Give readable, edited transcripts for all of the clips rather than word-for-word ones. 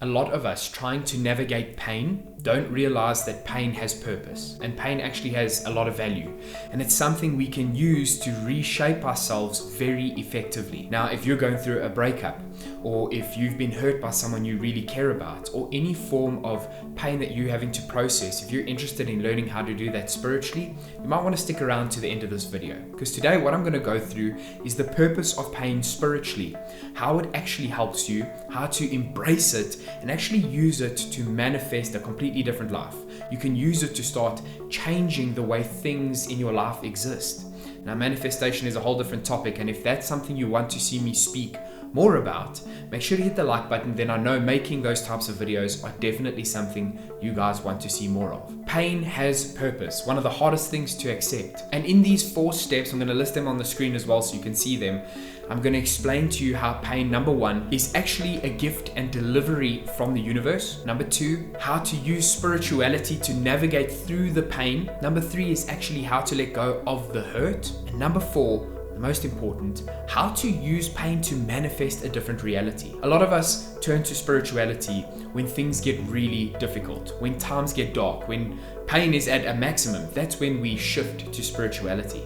A lot of us trying to navigate pain don't realize that pain has purpose, and pain actually has a lot of value, and it's something we can use to reshape ourselves very effectively. Now, if you're going through a breakup, or if you've been hurt by someone you really care about, or any form of pain that you're having to process, if you're interested in learning how to do that spiritually, you might want to stick around to the end of this video, because today what I'm going to go through is the purpose of pain spiritually, how it actually helps you, how to embrace it and actually use it to manifest a completely different life. You can use it to start changing the way things in your life exist. Now, manifestation is a whole different topic, and if that's something you want to see me speak more about, make sure to hit the like button. Then I know making those types of videos are definitely something you guys want to see more of. Pain has purpose, one of the hardest things to accept. And in these 4 steps, I'm going to list them on the screen as well so you can see them. I'm going to explain to you how pain, number 1, is actually a gift and delivery from the universe. Number 2, how to use spirituality to navigate through the pain. Number 3 is actually how to let go of the hurt. And number 4, most important, how to use pain to manifest a different reality. A lot of us turn to spirituality when things get really difficult, when times get dark, when pain is at a maximum. That's when we shift to spirituality.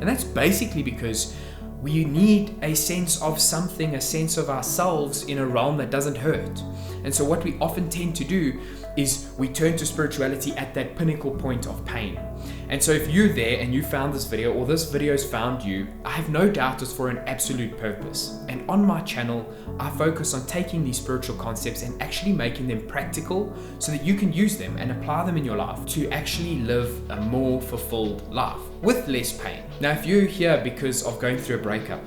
And that's basically because we need a sense of something, a sense of ourselves in a realm that doesn't hurt. And so what we often tend to do is we turn to spirituality at that pinnacle point of pain. And so if you're there and you found this video, or this video's found you, I have no doubt it's for an absolute purpose. And on my channel, I focus on taking these spiritual concepts and actually making them practical so that you can use them and apply them in your life to actually live a more fulfilled life with less pain. Now, if you're here because of going through a breakup,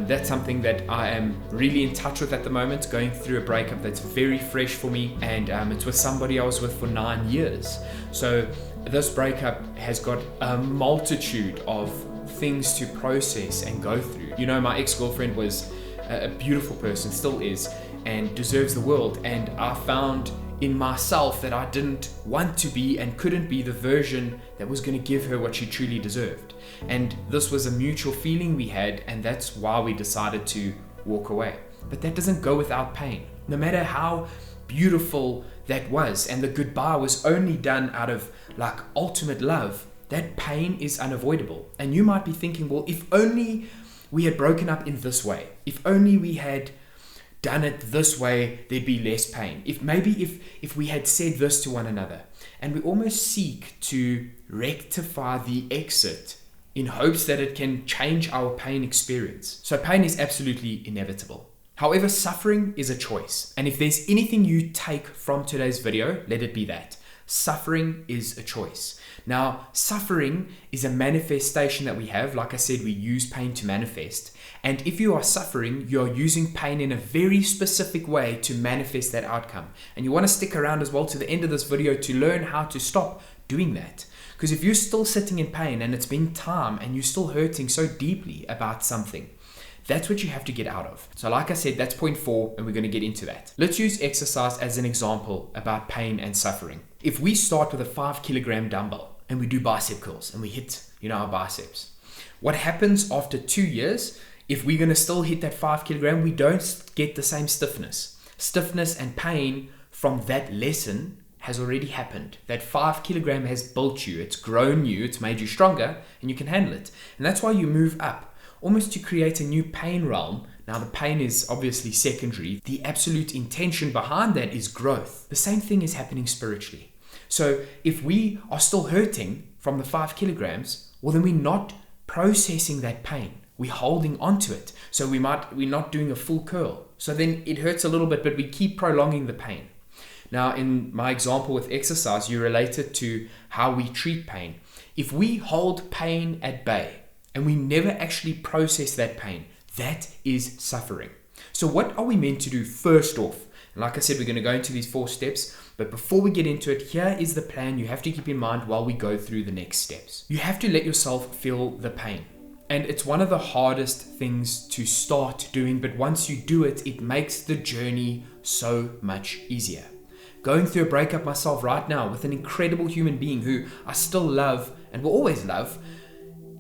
that's something that I am really in touch with at the moment, going through a breakup that's very fresh for me, and it's with somebody I was with for 9 years. So this breakup has got a multitude of things to process and go through. You know, my ex-girlfriend was a beautiful person, still is, and deserves the world, and I found in myself that I didn't want to be and couldn't be the version that was going to give her what she truly deserved. And this was a mutual feeling we had, and that's why we decided to walk away. But that doesn't go without pain. No matter how beautiful that was, and the goodbye was only done out of like ultimate love, that pain is unavoidable. And you might be thinking, well, if only we had broken up in this way, if only we had done it this way, there'd be less pain. If we had said this to one another. And we almost seek to rectify the exit in hopes that it can change our pain experience. So pain is absolutely inevitable. However, suffering is a choice. And if there's anything you take from today's video, let it be that. Suffering is a choice. Now, suffering is a manifestation that we have. Like I said, we use pain to manifest. And if you are suffering, you're using pain in a very specific way to manifest that outcome. And you want to stick around as well to the end of this video to learn how to stop doing that. Because if you're still sitting in pain and it's been time and you're still hurting so deeply about something, that's what you have to get out of. So like I said, that's point 4, and we're going to get into that. Let's use exercise as an example about pain and suffering. If we start with a 5-kilogram dumbbell and we do bicep curls and we hit, our biceps, what happens after 2 years, if we're going to still hit that 5 kilogram, we don't get the same stiffness. Stiffness and pain from that lesson has already happened. That 5 kilogram has built you, it's grown you, it's made you stronger, and you can handle it. And that's why you move up, almost to create a new pain realm. Now, the pain is obviously secondary. The absolute intention behind that is growth. The same thing is happening spiritually. So if we are still hurting from the 5 kilograms, well, then we're not processing that pain. We're holding on to it. So we're not doing a full curl. So then it hurts a little bit, but we keep prolonging the pain. Now, in my example with exercise, you relate it to how we treat pain. If we hold pain at bay and we never actually process that pain, that is suffering. So what are we meant to do first off? And like I said, we're going to go into these 4 steps. But before we get into it, here is the plan you have to keep in mind while we go through the next steps. You have to let yourself feel the pain. And it's one of the hardest things to start doing, but once you do it, it makes the journey so much easier. Going through a breakup myself right now with an incredible human being who I still love and will always love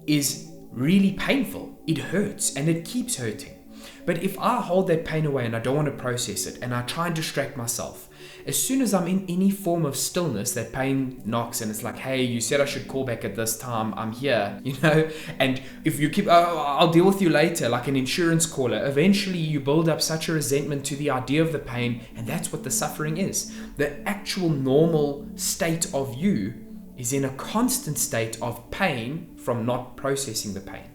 is really painful. It hurts and it keeps hurting. But if I hold that pain away and I don't want to process it and I try and distract myself, as soon as I'm in any form of stillness, that pain knocks and it's like, hey, you said I should call back at this time, I'm here, and if you keep, oh, I'll deal with you later, like an insurance caller, eventually you build up such a resentment to the idea of the pain, and that's what the suffering is. The actual normal state of you is in a constant state of pain from not processing the pain.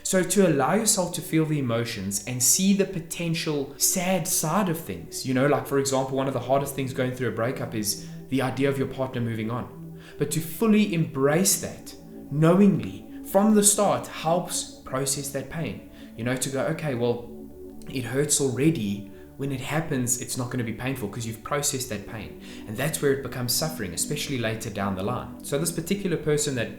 So to allow yourself to feel the emotions and see the potential sad side of things, like for example, one of the hardest things going through a breakup is the idea of your partner moving on. But to fully embrace that knowingly from the start helps process that pain. To go, okay, well, it hurts already. When it happens, it's not going to be painful because you've processed that pain. And that's where it becomes suffering, especially later down the line. So this particular person that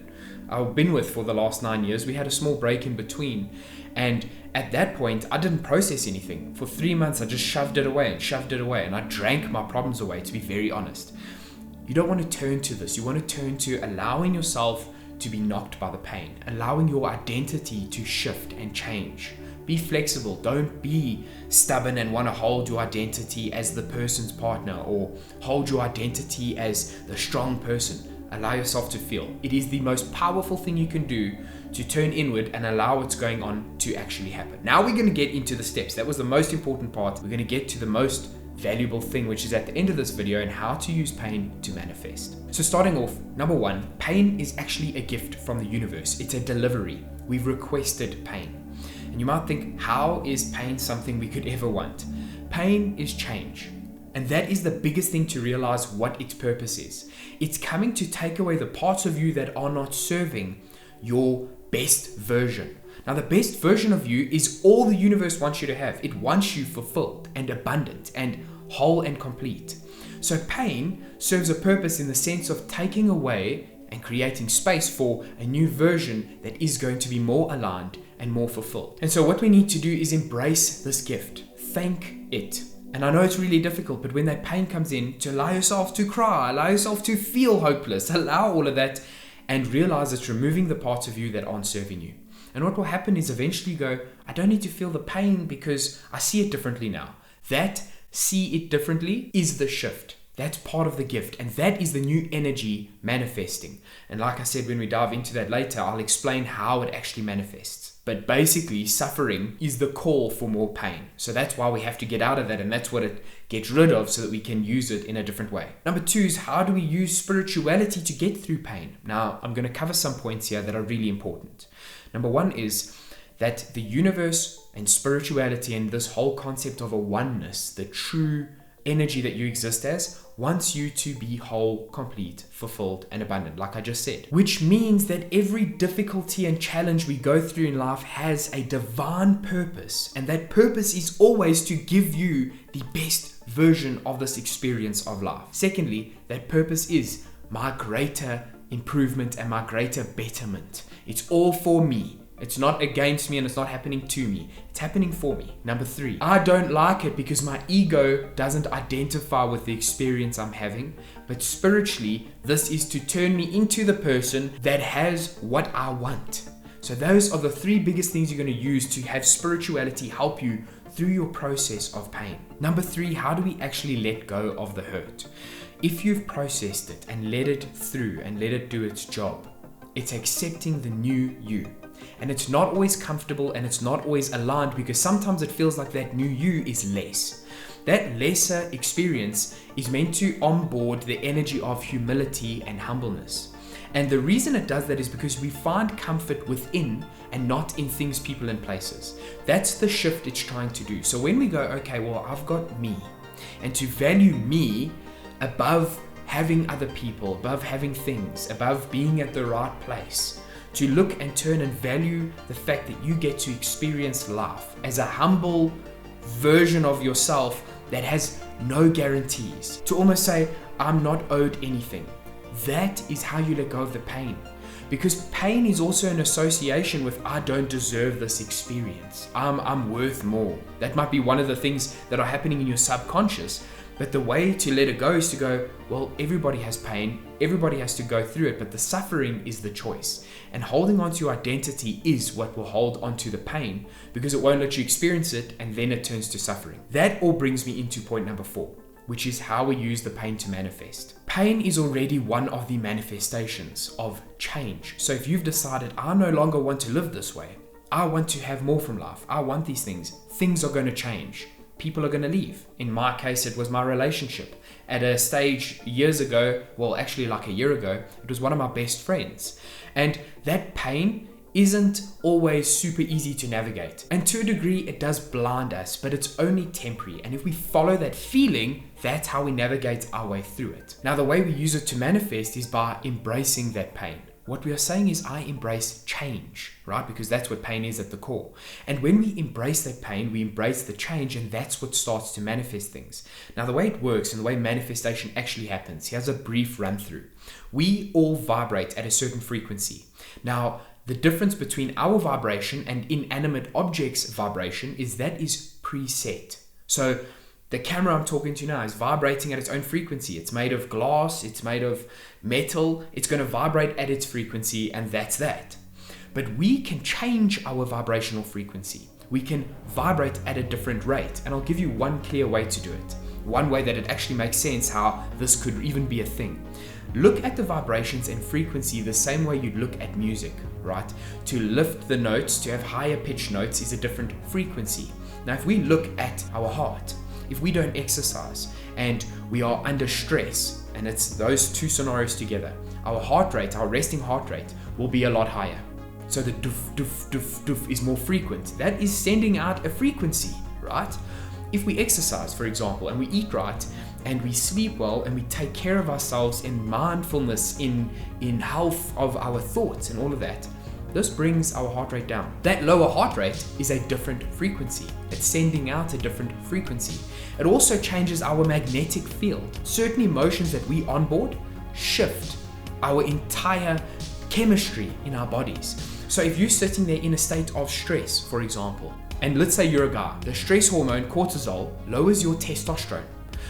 I've been with for the last 9 years, we had a small break in between. And at that point, I didn't process anything. For 3 months, I just shoved it away. And I drank my problems away, to be very honest. You don't want to turn to this. You want to turn to allowing yourself to be knocked by the pain, allowing your identity to shift and change. Be flexible. Don't be stubborn and want to hold your identity as the person's partner or hold your identity as the strong person. Allow yourself to feel. It is the most powerful thing you can do to turn inward and allow what's going on to actually happen. Now we're going to get into the steps. That was the most important part. We're going to get to the most valuable thing, which is at the end of this video, and how to use pain to manifest. So starting off, number one, pain is actually a gift from the universe. It's a delivery. We've requested pain. And you might think, how is pain something we could ever want? Pain is change. And that is the biggest thing to realize what its purpose is. It's coming to take away the parts of you that are not serving your best version. Now, the best version of you is all the universe wants you to have. It wants you fulfilled and abundant and whole and complete. So pain serves a purpose in the sense of taking away and creating space for a new version that is going to be more aligned and more fulfilled. And so what we need to do is embrace this gift. Thank it. And I know it's really difficult, but when that pain comes in, to allow yourself to cry, allow yourself to feel hopeless, allow all of that, and realize it's removing the parts of you that aren't serving you. And what will happen is eventually you go, I don't need to feel the pain because I see it differently now. That see it differently is the shift. That's part of the gift, and that is the new energy manifesting. And like I said, when we dive into that later, I'll explain how it actually manifests. But basically, suffering is the call for more pain. So that's why we have to get out of that, and that's what it gets rid of so that we can use it in a different way. Number two is, how do we use spirituality to get through pain? Now, I'm going to cover some points here that are really important. Number one is that the universe and spirituality and this whole concept of a oneness, the true energy that you exist as, wants you to be whole, complete, fulfilled, and abundant, like I just said. Which means that every difficulty and challenge we go through in life has a divine purpose, and that purpose is always to give you the best version of this experience of life. Secondly, that purpose is my greater improvement and my greater betterment. It's all for me. It's not against me and it's not happening to me. It's happening for me. Number three, I don't like it because my ego doesn't identify with the experience I'm having. But spiritually, this is to turn me into the person that has what I want. So those are the three biggest things you're going to use to have spirituality help you through your process of pain. Number three, how do we actually let go of the hurt? If you've processed it and let it through and let it do its job, it's accepting the new you. And it's not always comfortable and it's not always aligned, because sometimes it feels like that new you is less. That lesser experience is meant to onboard the energy of humility and humbleness. And the reason it does that is because we find comfort within and not in things, people, and places. That's the shift it's trying to do. So when we go, okay, well, I've got me, and to value me above having other people, above having things, above being at the right place, to look and turn and value the fact that you get to experience life as a humble version of yourself that has no guarantees. To almost say, I'm not owed anything. That is how you let go of the pain. Because pain is also an association with, I don't deserve this experience. I'm worth more. That might be one of the things that are happening in your subconscious. But the way to let it go is to go, well, everybody has pain, everybody has to go through it, but the suffering is the choice. And holding on to your identity is what will hold on to the pain, because it won't let you experience it, and then it turns to suffering. That all brings me into point number 4, which is how we use the pain to manifest. Pain is already one of the manifestations of change. So if you've decided, I no longer want to live this way, I want to have more from life, I want these things are going to change. People are going to leave. In my case, it was my relationship. At a stage years ago, well, actually like a year ago, it was one of my best friends. And that pain isn't always super easy to navigate. And to a degree, it does blind us, but it's only temporary. And if we follow that feeling, that's how we navigate our way through it. Now, the way we use it to manifest is by embracing that pain. What we are saying is, I embrace change, right? Because that's what pain is at the core. And when we embrace that pain, we embrace the change, and that's what starts to manifest things. Now, the way it works and the way manifestation actually happens, here's a brief run through. We all vibrate at a certain frequency. Now, the difference between our vibration and inanimate objects' vibration is that is preset. So the camera I'm talking to now is vibrating at its own frequency. It's made of glass, it's made of metal, it's going to vibrate at its frequency, and that's that. But we can change our vibrational frequency. We can vibrate at a different rate, and I'll give you one clear way to do it. One way that it actually makes sense how this could even be a thing. Look at the vibrations and frequency the same way you'd look at music, right? To lift the notes, to have higher pitched notes is a different frequency. Now, if we look at our heart, if we don't exercise and we are under stress, and it's those two scenarios together, our heart rate, our resting heart rate will be a lot higher. So the doof, doof, doof, doof is more frequent. That is sending out a frequency, right? If we exercise, for example, and we eat right, and we sleep well, and we take care of ourselves in mindfulness, in health of our thoughts and all of that, this brings our heart rate down. That lower heart rate is a different frequency. It's sending out a different frequency. It also changes our magnetic field. Certain emotions that we onboard shift our entire chemistry in our bodies. So if you're sitting there in a state of stress, for example, and let's say you're a guy, the stress hormone cortisol lowers your testosterone.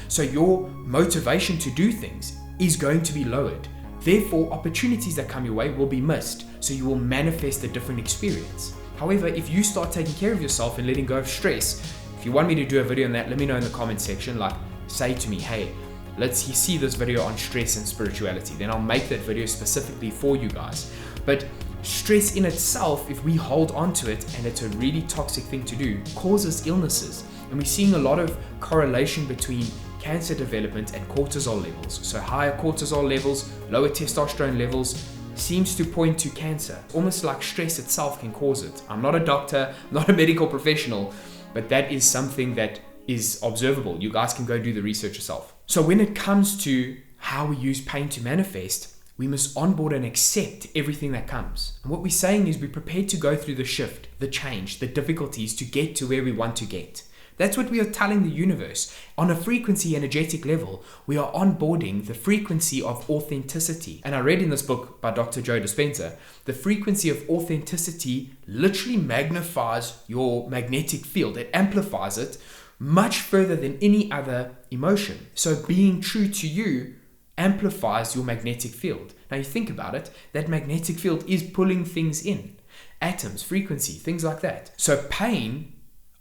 So your motivation to do things is going to be lowered. Therefore, opportunities that come your way will be missed, so you will manifest a different experience. However, if you start taking care of yourself and letting go of stress, if you want me to do a video on that, let me know in the comment section. Like, say to me, hey, let's see this video on stress and spirituality. Then I'll make that video specifically for you guys. But stress in itself, if we hold on to it, and it's a really toxic thing to do, causes illnesses. And we're seeing a lot of correlation between cancer development and cortisol levels. So higher cortisol levels, lower testosterone levels seems to point to cancer. Almost like stress itself can cause it. I'm not a doctor, not a medical professional, but that is something that is observable. You guys can go do the research yourself. So when it comes to how we use pain to manifest, we must onboard and accept everything that comes. And what we're saying is we're prepared to go through the shift, the change, the difficulties to get to where we want to get. That's what we are telling the universe. On a frequency energetic level, we are onboarding the frequency of authenticity. And I read in this book by Dr. Joe Dispenza, the frequency of authenticity literally magnifies your magnetic field. It amplifies it much further than any other emotion. So being true to you amplifies your magnetic field. Now you think about it, that magnetic field is pulling things in. Atoms, frequency, things like that. So pain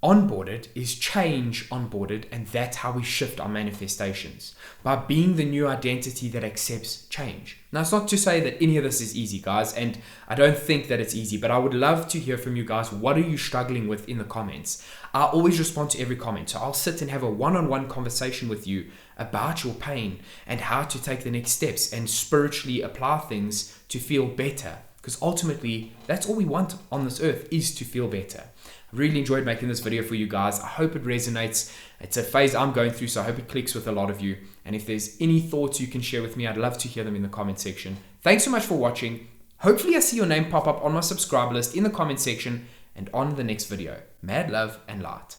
onboarded is change onboarded, and that's how we shift our manifestations, by being the new identity that accepts change. Now, it's not to say that any of this is easy, guys, and I don't think that it's easy, but I would love to hear from you guys. What are you struggling with in the comments? I always respond to every comment, so I'll sit and have a one-on-one conversation with you about your pain and how to take the next steps and spiritually apply things to feel better, because ultimately that's all we want on this earth, is to feel better. I really enjoyed making this video for you guys. I hope it resonates. It's a phase I'm going through, so I hope it clicks with a lot of you. And if there's any thoughts you can share with me, I'd love to hear them in the comment section. Thanks so much for watching. Hopefully I see your name pop up on my subscribe list in the comment section and on the next video. Mad love and light.